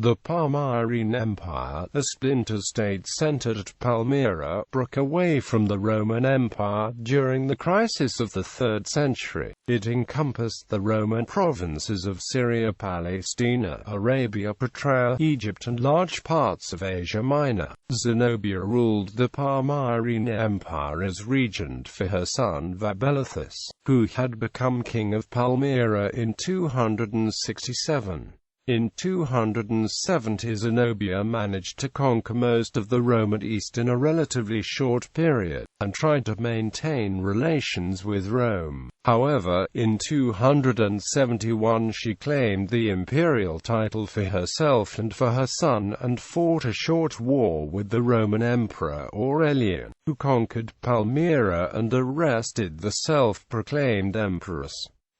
The Palmyrene Empire, a splinter state centered at Palmyra, broke away from the Roman Empire during the crisis of the 3rd century. It encompassed the Roman provinces of Syria Palaestina, Arabia, Petraea, Egypt and large parts of Asia Minor. Zenobia ruled the Palmyrene Empire as regent for her son Vaballathus, who had become king of Palmyra in 267. In 270 Zenobia managed to conquer most of the Roman East in a relatively short period, and tried to maintain relations with Rome. However, in 271 she claimed the imperial title for herself and for her son and fought a short war with the Roman Emperor Aurelian, who conquered Palmyra and arrested the self-proclaimed empress.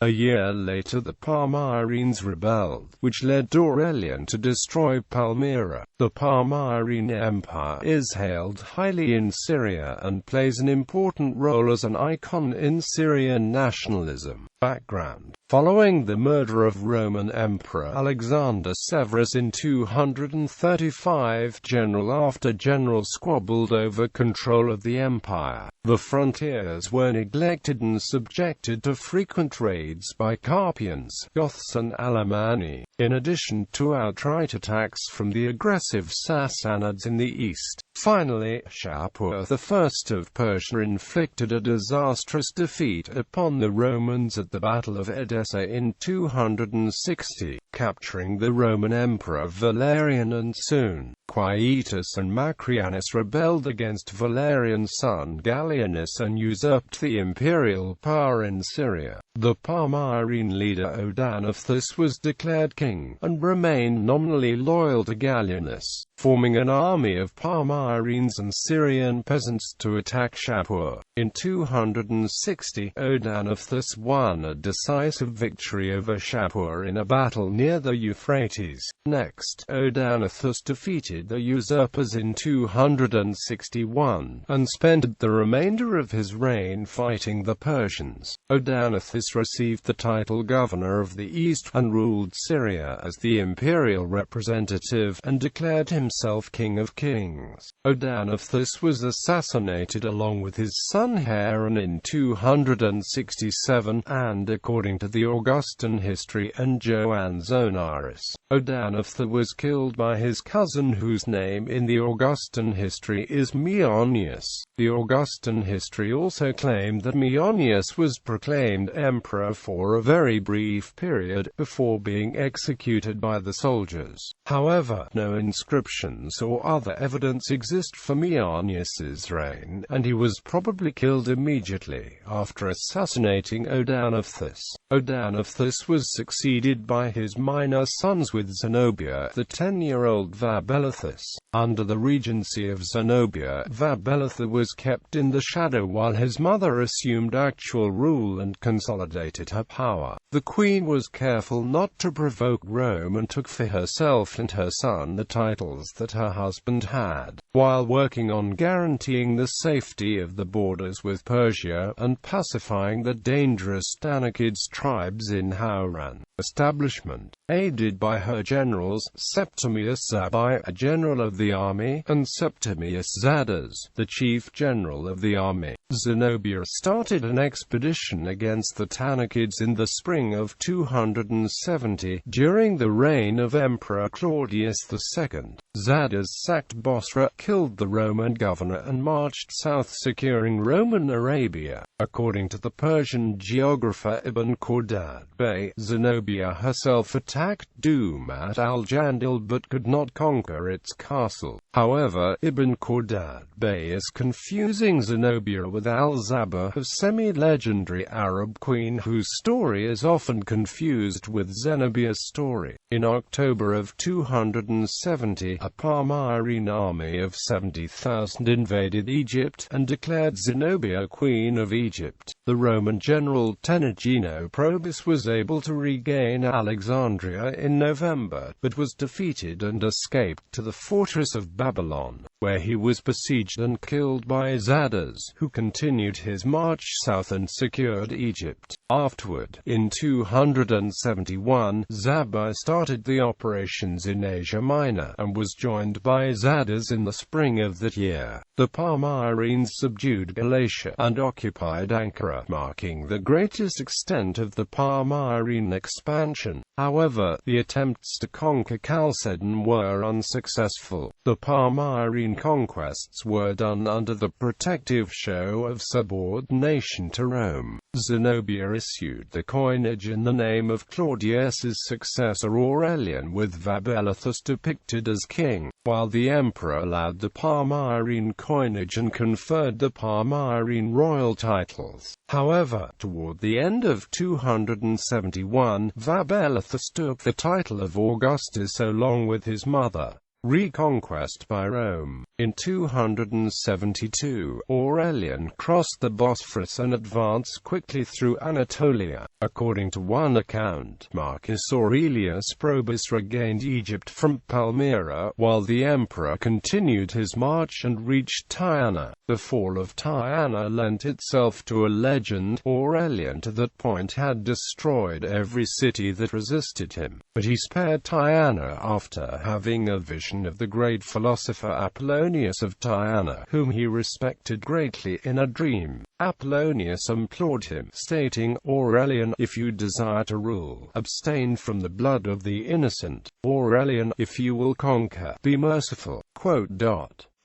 A year later the Palmyrenes rebelled, which led Aurelian to destroy Palmyra. The Palmyrene Empire is hailed highly in Syria and plays an important role as an icon in Syrian nationalism. Background: following the murder of Roman Emperor Alexander Severus in 235, general after general squabbled over control of the empire. The frontiers were neglected and subjected to frequent raids by Carpians, Goths and Alemanni, in addition to outright attacks from the aggressive Sassanids in the east. Finally, Sémhur I of Persia inflicted a disastrous defeat upon the Romans at the Battle of Edessa in 260, capturing the Roman Emperor Valerian, and soon, Quietus and Macrianus rebelled against Valerian's son Gallienus and usurped the imperial power in Syria. The Palmyrene leader Odanathus was declared king, and remained nominally loyal to Gallienus, forming an army of Palmyrenes and Syrian peasants to attack Sémhur. In 260, Odanathus won a decisive victory over Sémhur in a battle near the Euphrates. Next, Odanathus defeated the usurpers in 261, and spent the remainder of his reign fighting the Persians. Odanathus received the title governor of the East, and ruled Syria as the imperial representative, and declared himself king of kings. Odanathus was assassinated along with his son Haran in 267, and according to the Augustan history and Joannes Zonaris, Odanathus was killed by his cousin, whose name in the Augustan history is Maeonius. The Augustan history also claimed that Maeonius was proclaimed emperor for a very brief period, before being executed by the soldiers. However, no inscriptions or other evidence exist for Maeonius's reign, and he was probably killed immediately after assassinating Odanathus. Odanathus was succeeded by his minor sons, with Zenobia, the 10-year-old Vaballathus. Under the regency of Zenobia, Vaballathus was kept in the shadow while his mother assumed actual rule and consolidated her power. The queen was careful not to provoke Rome and took for herself and her son the titles that her husband had, while working on guaranteeing the safety of the borders with Persia, and pacifying the dangerous Stanakids tribes in Hauran. Establishment. Aided by her generals, Septimius Zabai, a general of the army, and Septimius Zadas, the chief general of the army, Zenobia started an expedition against the Tanakids in the spring of 270, during the reign of Emperor Claudius II. Zadas sacked Bosra, killed the Roman governor and marched south, securing Roman Arabia. According to the Persian geographer Ibn Khordad Bey, Zenobia herself attacked Doum at Al-Jandil but could not conquer its castle. However, Ibn Khordad Bey is confusing Zenobia with Al-Zaba, a semi-legendary Arab queen whose story is often confused with Zenobia's story. In October of 270, a Palmyrene army of 70,000 invaded Egypt, and declared Zenobia queen of Egypt. The Roman general Tenagino Probus was able to regain Alexandria in November, but was defeated and escaped to the fortress of Babylon. where he was besieged and killed by Zadas, who continued his march south and secured Egypt. Afterward, in 271, Zaba started the operations in Asia Minor, and was joined by Zadas in the spring of that year. The Palmyrenes subdued Galatia, and occupied Ankara, marking the greatest extent of the Palmyrene expansion. However, the attempts to conquer Chalcedon were unsuccessful. The Palmyrene conquests were done under the protective show of subordination to Rome. Zenobia issued the coinage in the name of Claudius's successor Aurelian, with Vaballathus depicted as king, while the emperor allowed the Palmyrene coinage and conferred the Palmyrene royal titles. However, toward the end of 271, Vaballathus took the title of Augustus along with his mother. Reconquest by Rome. In 272, Aurelian crossed the Bosphorus and advanced quickly through Anatolia. According to one account, Marcus Aurelius Probus regained Egypt from Palmyra, while the emperor continued his march and reached Tyana. The fall of Tyana lent itself to a legend. Aurelian to that point had destroyed every city that resisted him, but he spared Tyana after having a vision of the great philosopher Apollonius of Tyana, whom he respected greatly, in a dream. Apollonius implored him, stating, "Aurelian, if you desire to rule, abstain from the blood of the innocent. Aurelian, if you will conquer, be merciful."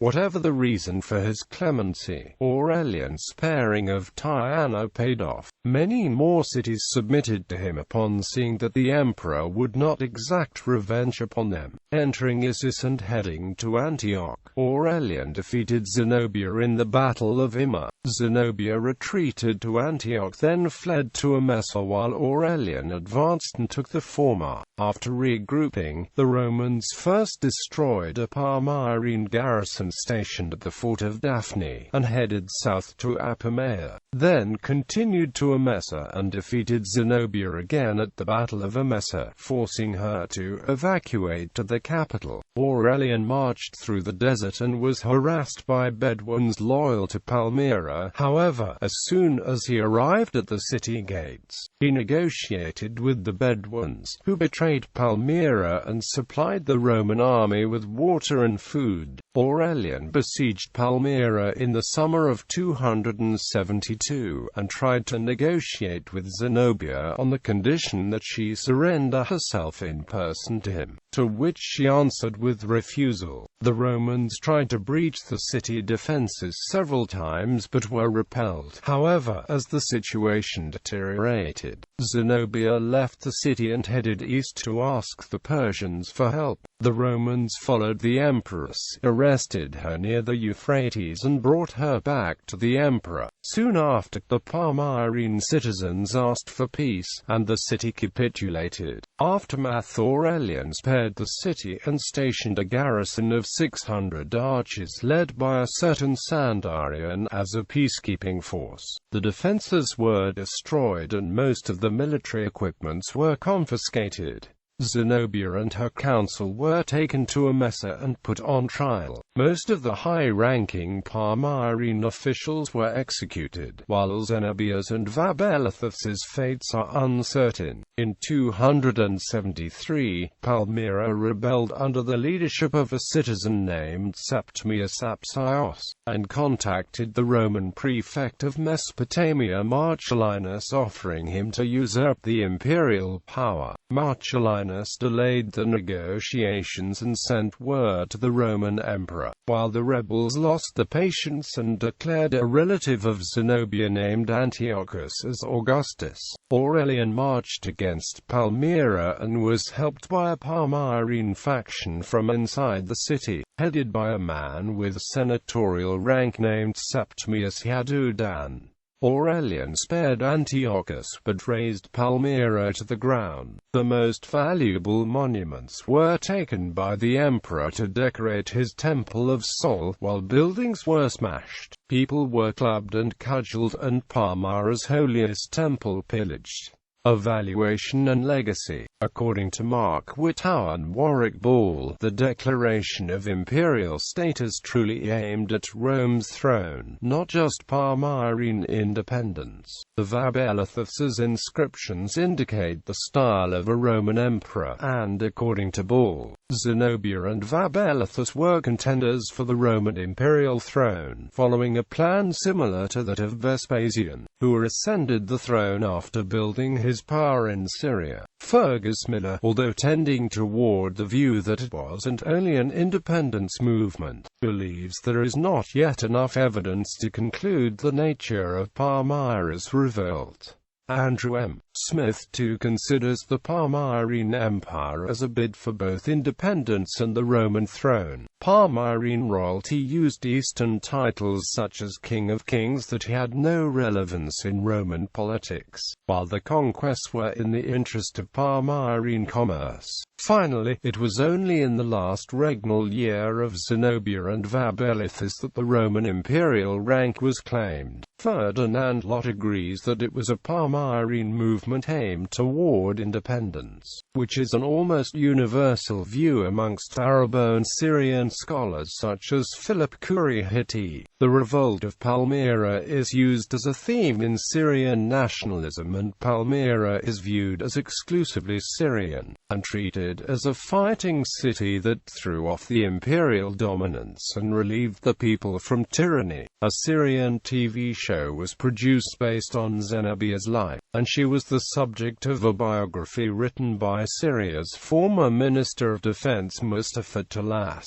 Whatever the reason for his clemency, Aurelian's sparing of Tyana paid off. Many more cities submitted to him upon seeing that the emperor would not exact revenge upon them. Entering Issus and heading to Antioch, Aurelian defeated Zenobia in the Battle of Imma. Zenobia retreated to Antioch, then fled to Emesa, while Aurelian advanced and took the former. After regrouping, the Romans first destroyed a Palmyrene garrison stationed at the fort of Daphne, and headed south to Apamea. Then continued to Emesa and defeated Zenobia again at the Battle of Emesa, forcing her to evacuate to the capital. Aurelian marched through the desert and was harassed by Bedouins loyal to Palmyra. However, as soon as he arrived at the city gates, he negotiated with the Bedouins, who betrayed Palmyra and supplied the Roman army with water and food. Aurelian besieged Palmyra in the summer of 272, and tried to negotiate with Zenobia on the condition that she surrender herself in person to him, to which she answered with refusal. The Romans tried to breach the city defenses several times but were repelled. However, as the situation deteriorated, Zenobia left the city and headed east to ask the Persians for help. The Romans followed the empress, arrested her near the Euphrates and brought her back to the emperor. Soon after, the Palmyrene citizens asked for peace, and the city capitulated. Aftermath: Aurelian spared the city and stationed a garrison of 600 archers led by a certain Sandarian as a peacekeeping force. The defenses were destroyed and most of the military equipments were confiscated. Zenobia and her council were taken to Emesa and put on trial. Most of the high-ranking Palmyrene officials were executed, while Zenobia's and Vaballathus's fates are uncertain. In 273, Palmyra rebelled under the leadership of a citizen named Septimius Apsios, and contacted the Roman prefect of Mesopotamia Marcellinus, offering him to usurp the imperial power. Marcellinus delayed the negotiations and sent word to the Roman emperor, while the rebels lost the patience and declared a relative of Zenobia named Antiochus as Augustus. Aurelian marched against Palmyra and was helped by a Palmyrene faction from inside the city, headed by a man with senatorial rank named Septimius Yadudan. Aurelian spared Antiochus but razed Palmyra to the ground. The most valuable monuments were taken by the emperor to decorate his Temple of Sol, while buildings were smashed. People were clubbed and cudgeled, and Palmyra's holiest temple pillaged. Evaluation and legacy. According to Mark Whittow and Warwick Ball, the declaration of imperial status truly aimed at Rome's throne, not just Palmyrene independence. The Vaballathus' inscriptions indicate the style of a Roman emperor, and according to Ball, Zenobia and Vaballathus were contenders for the Roman imperial throne, following a plan similar to that of Vespasian, who ascended the throne after building his power in Syria. Fergus Miller, although tending toward the view that it wasn't only an independence movement, believes there is not yet enough evidence to conclude the nature of Palmyra's revolt. Andrew M. Smith too considers the Palmyrene Empire as a bid for both independence and the Roman throne. Palmyrene royalty used Eastern titles such as King of Kings that had no relevance in Roman politics, while the conquests were in the interest of Palmyrene commerce. Finally, it was only in the last regnal year of Zenobia and Vaballathus that the Roman imperial rank was claimed. Ferdinand Lott agrees that it was a Palmyrene movement aimed toward independence, which is an almost universal view amongst Arabo and Syrian scholars such as Philip Currie-Hitti. The revolt of Palmyra is used as a theme in Syrian nationalism, and Palmyra is viewed as exclusively Syrian, and treated as a fighting city that threw off the imperial dominance and relieved the people from tyranny. A Syrian TV show was produced based on Zenobia's life, and she was the subject of a biography written by Syria's former Minister of Defense Mustafa Talas.